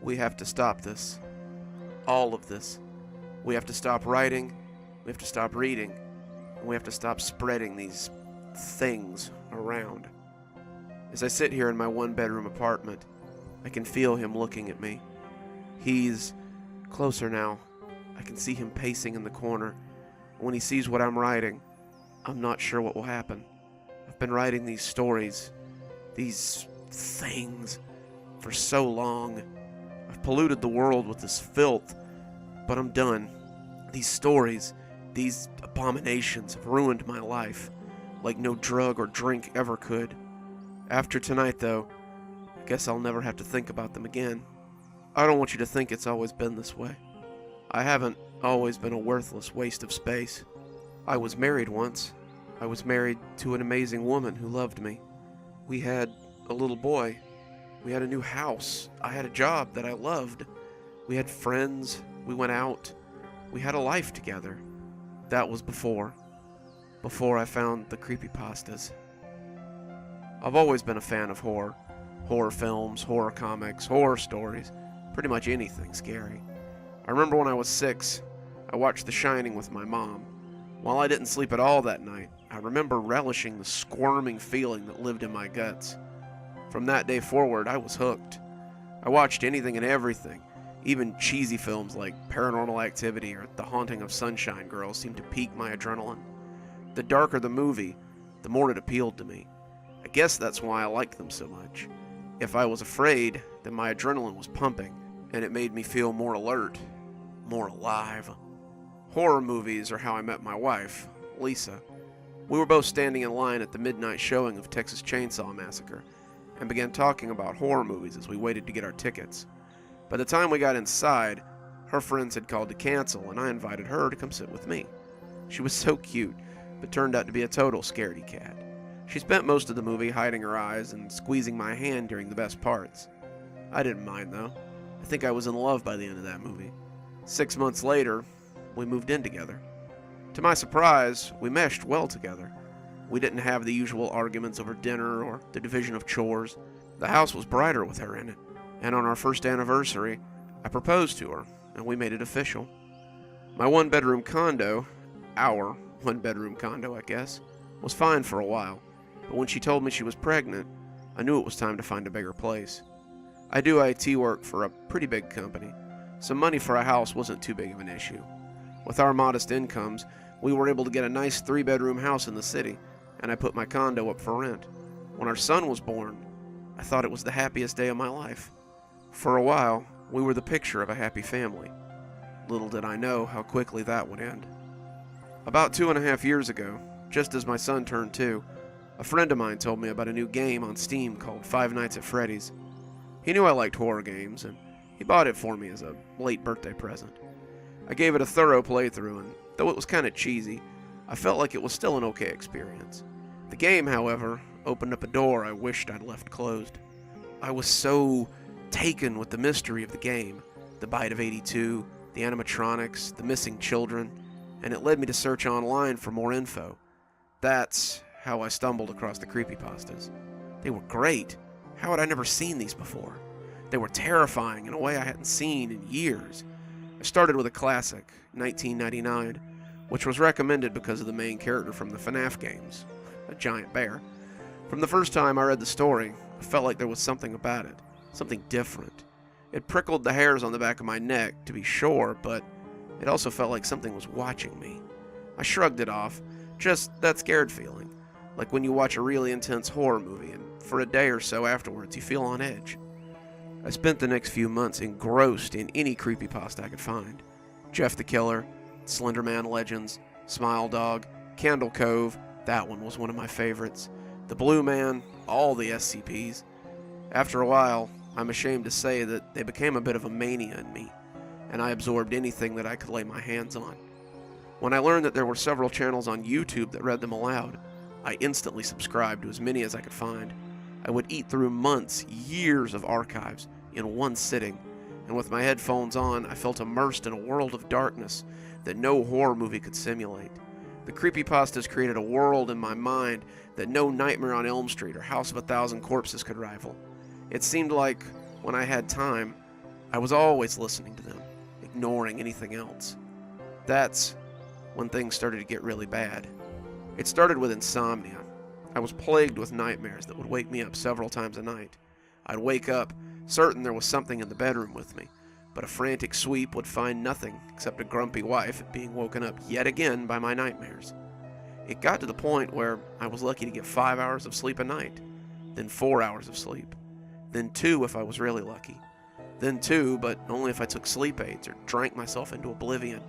We have to stop this. All of this. We have to stop writing, we have to stop reading, and we have to stop spreading these things around. As I sit here in my one-bedroom apartment, I can feel him looking at me. He's closer now. I can see him pacing in the corner. When he sees what I'm writing, I'm not sure what will happen. I've been writing these stories, these things, for so long. I've polluted the world with this filth, but I'm done. These stories, these abominations have ruined my life, like no drug or drink ever could. After tonight, though, I guess I'll never have to think about them again. I don't want you to think it's always been this way. I haven't always been a worthless waste of space. I was married once. I was married to an amazing woman who loved me. We had a little boy. We had a new house. I had a job that I loved. We had friends. We went out. We had a life together. That was before I found the creepypastas. I've always been a fan of horror. Horror films, horror comics, horror stories, pretty much anything scary. I remember when I was 6, I watched The Shining with my mom. While I didn't sleep at all that night, I remember relishing the squirming feeling that lived in my guts. From that day forward, I was hooked. I watched anything and everything. Even cheesy films like Paranormal Activity or The Haunting of Sunshine Girl seemed to pique my adrenaline. The darker the movie, the more it appealed to me. I guess that's why I liked them so much. If I was afraid, then my adrenaline was pumping, and it made me feel more alert, more alive. Horror movies are how I met my wife, Lisa. We were both standing in line at the midnight showing of Texas Chainsaw Massacre, and began talking about horror movies as we waited to get our tickets. By the time we got inside, her friends had called to cancel, and I invited her to come sit with me. She was so cute, but turned out to be a total scaredy cat. She spent most of the movie hiding her eyes and squeezing my hand during the best parts. I didn't mind, though. I think I was in love by the end of that movie. 6 months later, we moved in together. To my surprise, we meshed well together. We didn't have the usual arguments over dinner or the division of chores. The house was brighter with her in it, and on our first anniversary, I proposed to her, and we made it official. My one-bedroom condo, our one-bedroom condo, I guess, was fine for a while, but when she told me she was pregnant, I knew it was time to find a bigger place. I do IT work for a pretty big company, so money for a house wasn't too big of an issue. With our modest incomes, we were able to get a nice 3-bedroom house in the city, and I put my condo up for rent. When our son was born, I thought it was the happiest day of my life. For a while, we were the picture of a happy family. Little did I know how quickly that would end. About 2.5 years ago, just as my son turned 2, a friend of mine told me about a new game on Steam called Five Nights at Freddy's. He knew I liked horror games, and he bought it for me as a late birthday present. I gave it a thorough playthrough, and though it was kind of cheesy, I felt like it was still an okay experience. The game, however, opened up a door I wished I'd left closed. I was so taken with the mystery of the game, the Bite of 82, the animatronics, the missing children, and it led me to search online for more info. That's how I stumbled across the creepypastas. They were great. How had I never seen these before? They were terrifying in a way I hadn't seen in years. I started with a classic, 1999, which was recommended because of the main character from the FNAF games, a giant bear. From the first time I read the story, I felt like there was something about it, something different. It prickled the hairs on the back of my neck, to be sure, but it also felt like something was watching me. I shrugged it off, just that scared feeling, like when you watch a really intense horror movie and for a day or so afterwards you feel on edge. I spent the next few months engrossed in any creepypasta I could find. Jeff the Killer, Slender Man Legends, Smile Dog, Candle Cove, that one was one of my favorites, The Blue Man, all the SCPs. After a while, I'm ashamed to say that they became a bit of a mania in me, and I absorbed anything that I could lay my hands on. When I learned that there were several channels on YouTube that read them aloud, I instantly subscribed to as many as I could find. I would eat through months, years of archives in one sitting, and with my headphones on, I felt immersed in a world of darkness that no horror movie could simulate. The creepypastas created a world in my mind that no Nightmare on Elm Street or House of a Thousand Corpses could rival. It seemed like, when I had time, I was always listening to them, ignoring anything else. That's when things started to get really bad. It started with insomnia. I was plagued with nightmares that would wake me up several times a night. I'd wake up, certain there was something in the bedroom with me, but a frantic sweep would find nothing except a grumpy wife at being woken up yet again by my nightmares. It got to the point where I was lucky to get 5 hours of sleep a night, then 4 hours of sleep, then 2 if I was really lucky, then 2, but only if I took sleep aids or drank myself into oblivion.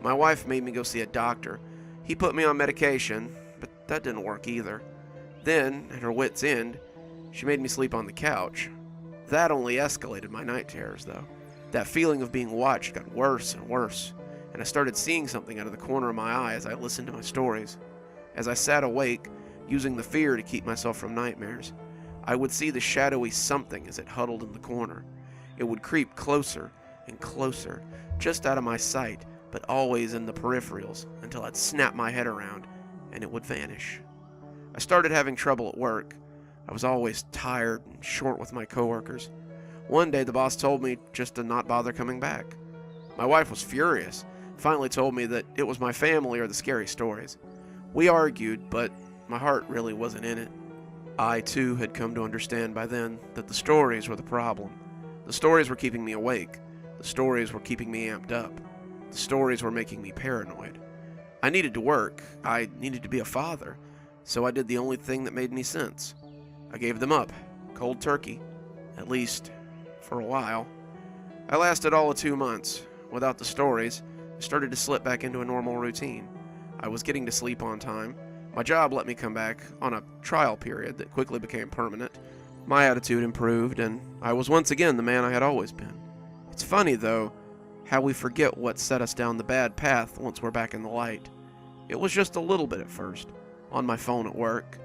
My wife made me go see a doctor. He put me on medication, but that didn't work either. Then, at her wit's end, she made me sleep on the couch. That only escalated my night terrors, though. That feeling of being watched got worse and worse, and I started seeing something out of the corner of my eye as I listened to my stories. As I sat awake, using the fear to keep myself from nightmares, I would see the shadowy something as it huddled in the corner. It would creep closer and closer, just out of my sight, but always in the peripherals, until I'd snap my head around, and it would vanish. I started having trouble at work. I was always tired and short with my coworkers. One day the boss told me just to not bother coming back. My wife was furious, finally told me that it was my family or the scary stories. We argued, but my heart really wasn't in it. I, too, had come to understand by then that the stories were the problem. The stories were keeping me awake. The stories were keeping me amped up. The stories were making me paranoid. I needed to work. I needed to be a father. So I did the only thing that made any sense. I gave them up, cold turkey, at least for a while. I lasted all of 2 months. Without the stories, I started to slip back into a normal routine. I was getting to sleep on time. My job let me come back on a trial period that quickly became permanent. My attitude improved, and I was once again the man I had always been. It's funny, though, how we forget what set us down the bad path once we're back in the light. It was just a little bit at first, on my phone at work,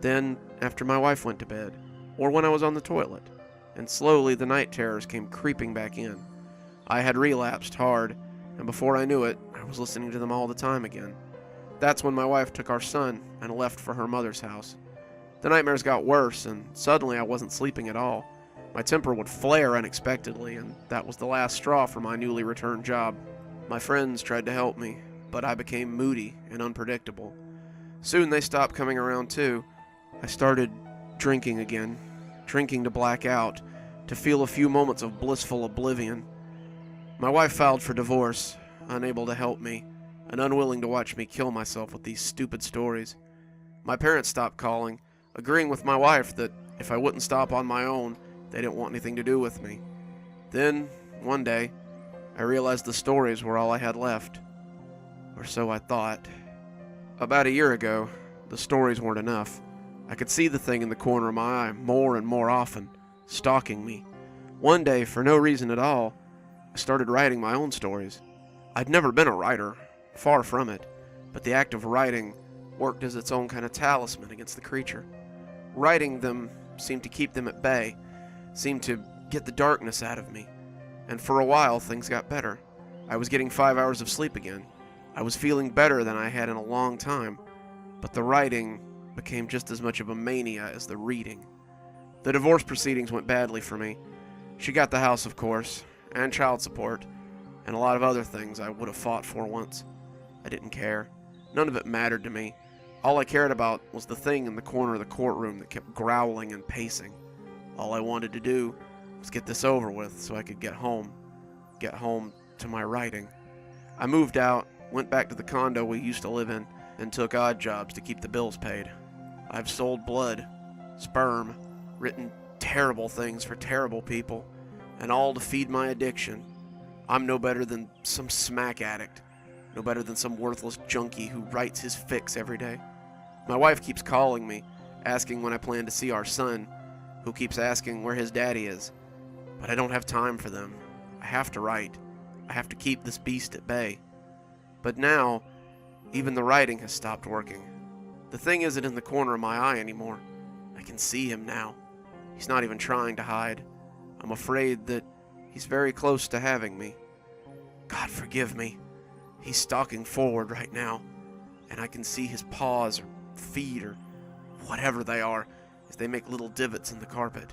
then after my wife went to bed, or when I was on the toilet, and slowly the night terrors came creeping back in. I had relapsed hard, and before I knew it, I was listening to them all the time again. That's when my wife took our son and left for her mother's house. The nightmares got worse, and suddenly I wasn't sleeping at all. My temper would flare unexpectedly, and that was the last straw for my newly returned job. My friends tried to help me, but I became moody and unpredictable. Soon they stopped coming around too. I started drinking again, drinking to black out, to feel a few moments of blissful oblivion. My wife filed for divorce, unable to help me, and unwilling to watch me kill myself with these stupid stories. My parents stopped calling, agreeing with my wife that if I wouldn't stop on my own, they didn't want anything to do with me. Then, one day, I realized the stories were all I had left. Or so I thought. About a year ago, the stories weren't enough. I could see the thing in the corner of my eye more and more often, stalking me. One day, for no reason at all, I started writing my own stories. I'd never been a writer, far from it, but the act of writing worked as its own kind of talisman against the creature. Writing them seemed to keep them at bay, seemed to get the darkness out of me, and for a while things got better. I was getting 5 hours of sleep again. I was feeling better than I had in a long time, but the writing became just as much of a mania as the reading. The divorce proceedings went badly for me. She got the house, of course, and child support, and a lot of other things I would have fought for once. I didn't care. None of it mattered to me. All I cared about was the thing in the corner of the courtroom that kept growling and pacing. All I wanted to do was get this over with so I could get home to my writing. I moved out, went back to the condo we used to live in, and took odd jobs to keep the bills paid. I've sold blood, sperm, written terrible things for terrible people, and all to feed my addiction. I'm no better than some smack addict, no better than some worthless junkie who writes his fix every day. My wife keeps calling me, asking when I plan to see our son, who keeps asking where his daddy is. But I don't have time for them. I have to write. I have to keep this beast at bay. But now, even the writing has stopped working. The thing isn't in the corner of my eye anymore. I can see him now. He's not even trying to hide. I'm afraid that he's very close to having me. God forgive me. He's stalking forward right now, and I can see his paws or feet or whatever they are as they make little divots in the carpet.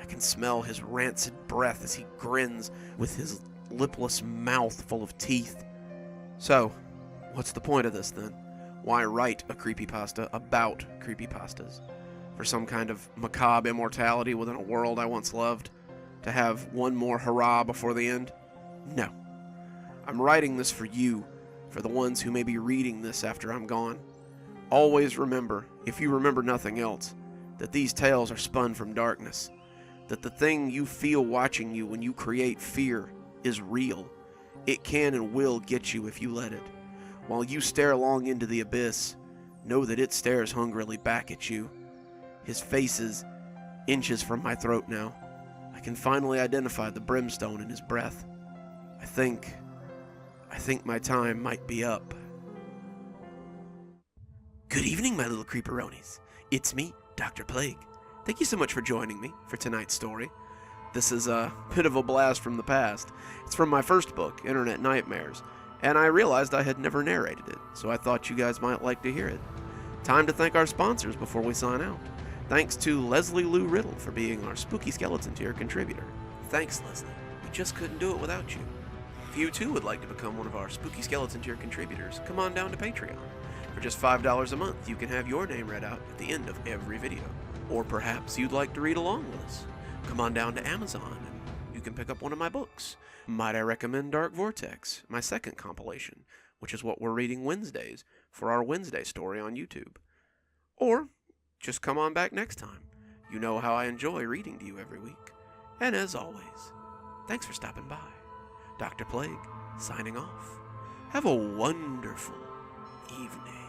I can smell his rancid breath as he grins with his lipless mouth full of teeth. So, what's the point of this then? Why write a creepypasta about creepypastas? For some kind of macabre immortality within a world I once loved? To have one more hurrah before the end? No. I'm writing this for you, for the ones who may be reading this after I'm gone. Always remember, if you remember nothing else, that these tales are spun from darkness. That the thing you feel watching you when you create fear is real. It can and will get you if you let it. While you stare long into the abyss, know that it stares hungrily back at you. His face is inches from my throat now. I can finally identify the brimstone in his breath. I think my time might be up. Good evening, my little creeperonis. It's me, Dr. Plague. Thank you so much for joining me for tonight's story. This is a bit of a blast from the past. It's from my first book, Internet Nightmares, and I realized I had never narrated it, so I thought you guys might like to hear it. Time to thank our sponsors before we sign out. Thanks to Leslie Lou Riddle for being our Spooky Skeleton Tier contributor. Thanks, Leslie. We just couldn't do it without you. If you too would like to become one of our Spooky Skeleton Tier contributors, come on down to Patreon. For just $5 a month, you can have your name read out at the end of every video. Or perhaps you'd like to read along with us. Come on down to Amazon and you can pick up one of my books. Might I recommend Dark Vortex, my second compilation, which is what we're reading Wednesdays for our Wednesday story on YouTube. Or just come on back next time. You know how I enjoy reading to you every week. And as always, thanks for stopping by. Dr. Plague, signing off. Have a wonderful evening.